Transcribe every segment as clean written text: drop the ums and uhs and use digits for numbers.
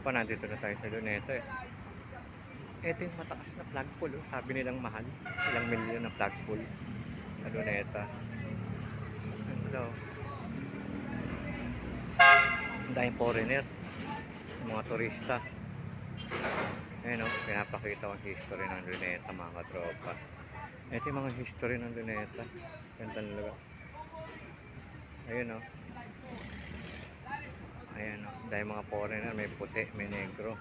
tropa, nandito na tayo sa Luneta eh. Ito yung mataas na flagpole. Oh. Sabi nilang mahal. Ilang milyon na flagpole sa Luneta. Ito. Ang daming foreigner. Mga turista. Ayan o. Pinapakita ko ang history ng Luneta mga katropa. Ito yung mga history ng Luneta. Ganda talaga. Ayun o. Ayan o. Dahil mga foreigner. May puti, may negro.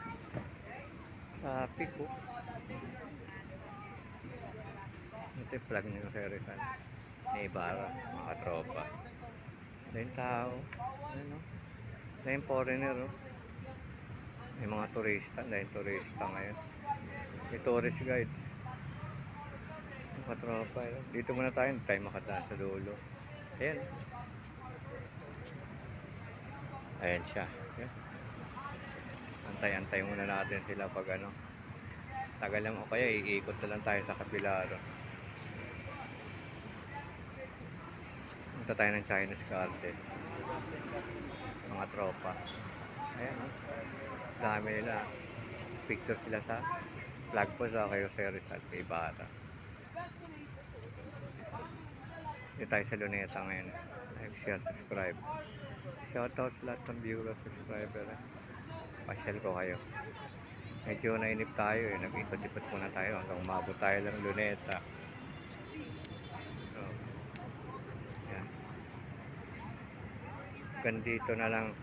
Traffic o. Ito yung flag nyo sa Rizal. May Ibarra, mga katropa. Dahil tao. Ayan o. Dahil foreigner o. May mga turista. Dahil turista ngayon. May tourist guide. Mga katropa. Dito muna tayo. Hindi tayo makadaan sa dulo. Ayan. Ayan siya. Ayan. Antay-antay muna natin sila pag ano. Tagal lang o kaya iikot na lang tayo sa kapila. Punta tayo ng Chinese Garden. Mga tropa. Ayan. Dami nila. Picture sila sa flag po sa kayo sa Rizal. Ibarra. Dito tayo sa Luneta ngayon. Like, share, subscribe. Shoutout sa lahat ng viewers, subscriber. Pasyal ko kayo. Medyo nainip tayo eh. Nag-ikot-ikot muna tayo hanggang umabot tayo lang Luneta. So, yan. Gandito na lang.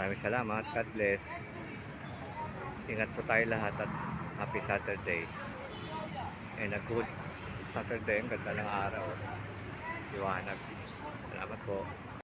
Maraming salamat. God bless. Ingat po tayo lahat at happy Saturday. And a good Saturday. Ang ganda ng araw. Liwanag. Salamat po.